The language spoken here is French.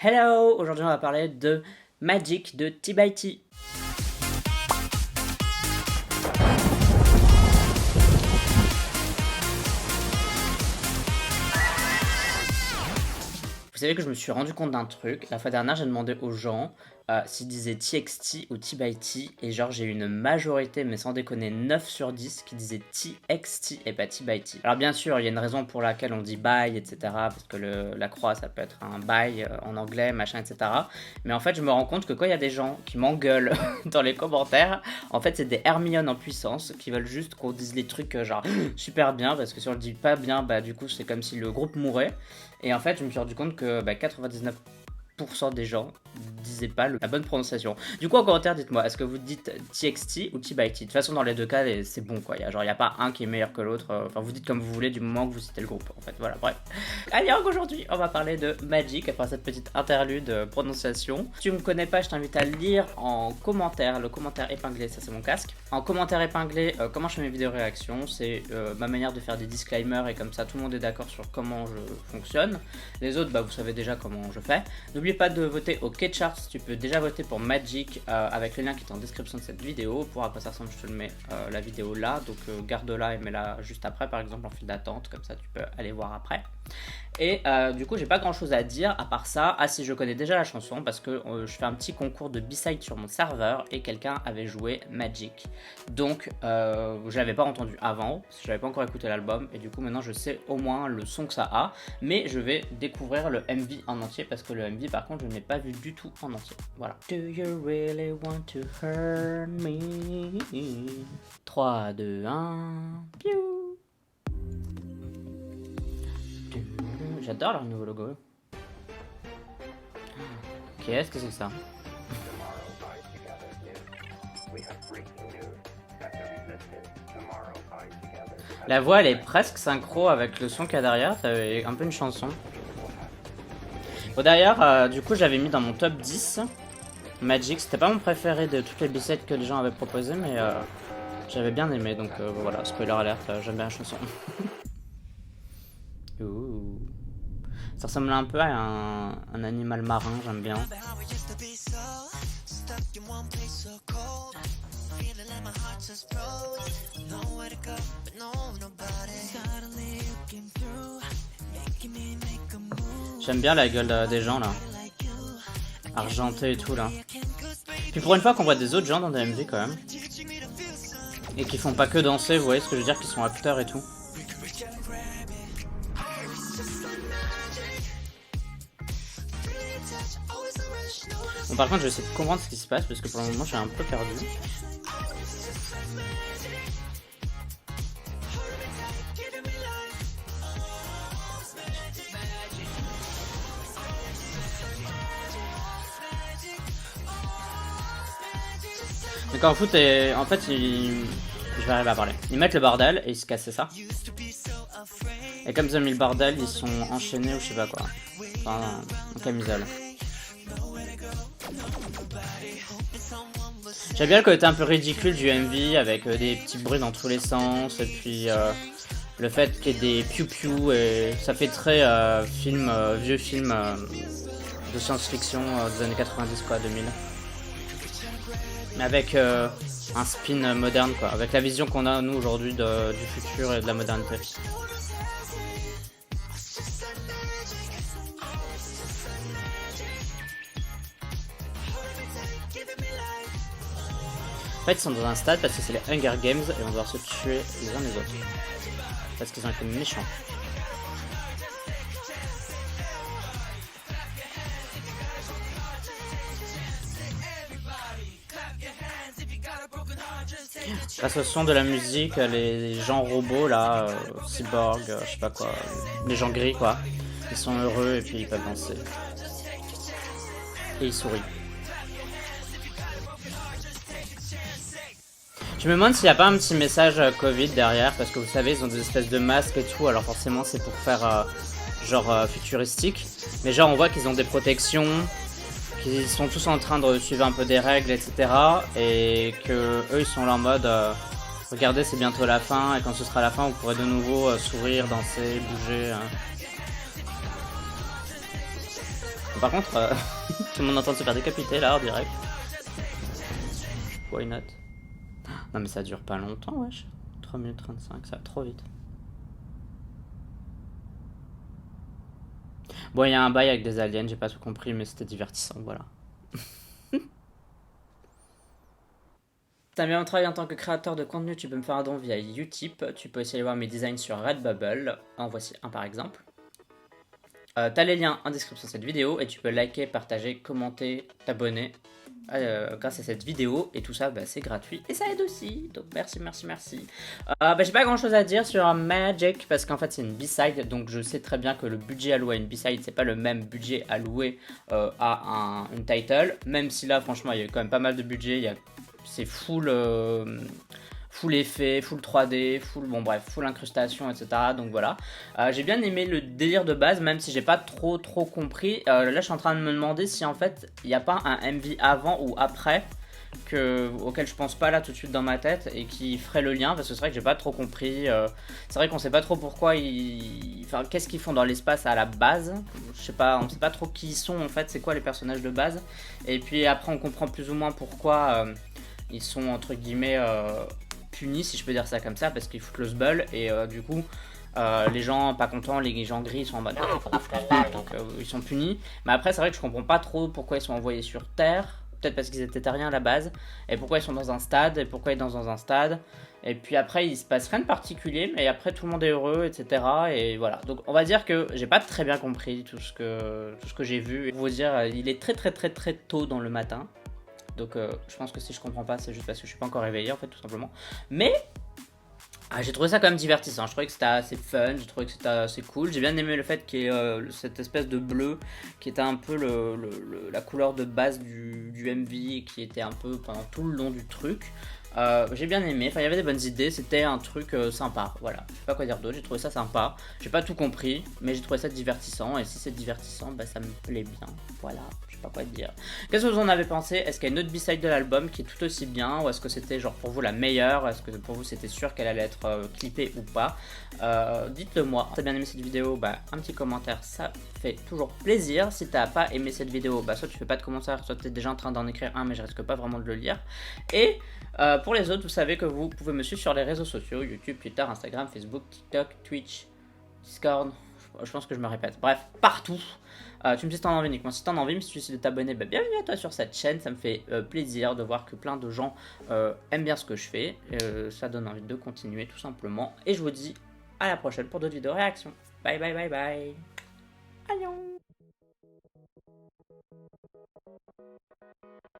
Hello! Aujourd'hui on va parler de Magic de T-by-T. Vous savez que je me suis rendu compte d'un truc. La fois dernière, j'ai demandé aux gens s'ils disaient TXT ou T-by-T. Et genre, j'ai eu une majorité, mais sans déconner, 9 sur 10 qui disaient TXT et pas T-by-T. Alors bien sûr, il y a une raison pour laquelle on dit bye, etc. Parce que la croix, ça peut être un bye en anglais, machin, etc. Mais en fait, je me rends compte que quand il y a des gens qui m'engueulent dans les commentaires, en fait, c'est des Hermione en puissance qui veulent juste qu'on dise les trucs genre super bien. Parce que si on le dit pas bien, bah du coup, c'est comme si le groupe mourait. Et en fait, je me suis rendu compte que 99% des gens disaient pas la bonne prononciation. Du coup, en commentaire, dites-moi, est-ce que vous dites TXT ou T-by-T? De toute façon, dans les deux cas, c'est bon, quoi. Il y a pas un qui est meilleur que l'autre. Enfin, vous dites comme vous voulez du moment que vous citez le groupe, en fait. Voilà, bref. Allez, aujourd'hui, on va parler de Magic après cette petite interlude prononciation. Si tu me connais pas, je t'invite à lire en commentaire, le commentaire épinglé, ça c'est mon casque. En commentaire épinglé, comment je fais mes vidéos réactions, c'est ma manière de faire des disclaimers et comme ça tout le monde est d'accord sur comment je fonctionne. Les autres, vous savez déjà comment je fais. N'oublie pas de voter au K-Charts, tu peux déjà voter pour Magic avec le lien qui est en description de cette vidéo. Pour à quoi ça ressemble, je te le mets la vidéo là, donc garde-la et mets-la juste après par exemple en file d'attente, comme ça tu peux aller voir après. Et du coup j'ai pas grand chose à dire à part ça. Ah si, je connais déjà la chanson parce que je fais un petit concours de B-side sur mon serveur et quelqu'un avait joué Magic. Donc je l'avais pas entendu avant, parce que j'avais pas encore écouté l'album et du coup maintenant je sais au moins le son que ça a. Mais je vais découvrir le MV en entier parce que le MV par contre je ne l'ai pas vu du tout en entier. Voilà. Do you really want to hurt me? 3, 2, 1... Piou. J'adore leur nouveau logo. Qu'est-ce que c'est que ça? La voix elle est presque synchro avec le son qu'il y a derrière, t'avais un peu une chanson. Bon d'ailleurs, du coup je l'avais mis dans mon top 10. Magic, c'était pas mon préféré de toutes les B-sides que les gens avaient proposé, mais j'avais bien aimé, donc voilà, spoiler alert, j'aime bien la chanson. Ouh. Ça ressemble un peu à un animal marin, j'aime bien. J'aime bien la gueule des gens là. Argenté et tout là. Puis pour une fois qu'on voit des autres gens dans des MV quand même. Et qui font pas que danser, vous voyez ce que je veux dire, qui sont acteurs et tout. Bon par contre je vais essayer de comprendre ce qui se passe parce que pour le moment je suis un peu perdu. Donc en foot, en fait je vais arriver à parler. Ils mettent le bordel et ils se cassent, c'est ça. Et comme ils ont mis le bordel, ils sont enchaînés ou je sais pas quoi. Enfin, en camisole. J'aime bien le côté un peu ridicule du MV avec des petits bruits dans tous les sens et puis le fait qu'il y ait des piou-piou et ça fait très vieux film de science-fiction des années 90 quoi, 2000. Mais avec un spin moderne quoi, avec la vision qu'on a nous aujourd'hui du futur et de la modernité. En fait ils sont dans un stade parce que c'est les Hunger Games et on doit se tuer les uns les autres. Parce qu'ils ont été méchants. Grâce au son de la musique, les gens robots là, cyborg, je sais pas quoi, les gens gris quoi, ils sont heureux et puis ils peuvent danser. Et ils sourient. Je me demande s'il n'y a pas un petit message Covid derrière, parce que vous savez, ils ont des espèces de masques et tout, alors forcément c'est pour faire genre futuristique. Mais genre on voit qu'ils ont des protections, qu'ils sont tous en train de suivre un peu des règles, etc. Et que eux ils sont là en mode regardez c'est bientôt la fin, et quand ce sera la fin vous pourrez de nouveau sourire, danser, bouger. Par contre, tout le monde est en train de se faire décapiter là en direct. Why not? Non mais ça dure pas longtemps, wesh. 3 minutes 35, ça va trop vite. Bon, il y a un bail avec des aliens, j'ai pas tout compris, mais c'était divertissant, voilà. T'aimes bien mon travail en tant que créateur de contenu, tu peux me faire un don via Utip. Tu peux aussi aller voir mes designs sur Redbubble. En voici un par exemple. T'as les liens en description de cette vidéo et tu peux liker, partager, commenter, t'abonner grâce à cette vidéo. Et tout ça, bah, c'est gratuit et ça aide aussi. Donc merci, merci, merci. Bah, j'ai pas grand chose à dire sur Magic parce qu'en fait c'est une B-side. Donc je sais très bien que le budget alloué à une B-side, c'est pas le même budget alloué à une title. Même si là, franchement, il y a quand même pas mal de budget. C'est full effet, full 3D, full, bon bref, full incrustation, etc. Donc voilà. J'ai bien aimé le délire de base, même si j'ai pas trop compris. Là, je suis en train de me demander si en fait, il n'y a pas un MV avant ou après auquel je pense pas là tout de suite dans ma tête et qui ferait le lien, parce que c'est vrai que j'ai pas trop compris. C'est vrai qu'on sait pas trop pourquoi enfin, qu'est-ce qu'ils font dans l'espace à la base. Je sais pas, on sait pas trop qui ils sont en fait, c'est quoi les personnages de base. Et puis après, on comprend plus ou moins pourquoi ils sont entre guillemets punis, si je peux dire ça comme ça, parce qu'ils foutent le sbull et du coup les gens pas contents, les gens gris, ils sont en mode donc ils sont punis. Mais après, c'est vrai que je comprends pas trop pourquoi ils sont envoyés sur Terre. Peut-être parce qu'ils étaient terriens à la base, et pourquoi ils sont dans un stade, et pourquoi ils sont dans un stade. Et puis après, il se passe rien de particulier, mais après tout le monde est heureux, etc. Et voilà. Donc on va dire que j'ai pas très bien compris tout ce que j'ai vu. Pour vous dire, il est très tôt dans le matin. Donc je pense que si je comprends pas, c'est juste parce que je suis pas encore réveillé en fait, tout simplement. Mais j'ai trouvé ça quand même divertissant. Je trouvais que c'était assez fun, j'ai trouvé que c'était assez cool. J'ai bien aimé le fait qu'il y ait cette espèce de bleu qui était un peu la couleur de base du MV, qui était un peu pendant tout le long du truc. J'ai bien aimé, enfin il y avait des bonnes idées, c'était un truc sympa, voilà, je sais pas quoi dire d'autre, j'ai trouvé ça sympa, j'ai pas tout compris, mais j'ai trouvé ça divertissant, et si c'est divertissant, bah ça me plaît bien, voilà, je sais pas quoi dire. Qu'est-ce que vous en avez pensé? Est-ce qu'il y a une autre B-side de l'album qui est tout aussi bien, ou est-ce que c'était genre pour vous la meilleure? Est-ce que pour vous c'était sûr qu'elle allait être clippée ou pas? Dites-le moi. Si t'as bien aimé cette vidéo, bah un petit commentaire, ça fait toujours plaisir. Si t'as pas aimé cette vidéo, bah soit tu fais pas de commentaire, soit t'es déjà en train d'en écrire un, mais je risque pas vraiment de le lire. Et pour les autres, vous savez que vous pouvez me suivre sur les réseaux sociaux, YouTube, Twitter, Instagram, Facebook, TikTok, Twitch, Discord, je pense que je me répète, bref, partout. Tu me dis si t'en as envie uniquement, si t'en as envie, mais si tu décides de t'abonner, bah, bienvenue à toi sur cette chaîne, ça me fait plaisir de voir que plein de gens aiment bien ce que je fais, ça donne envie de continuer tout simplement, et je vous dis à la prochaine pour d'autres vidéos réactions. Bye bye bye bye. Adieu.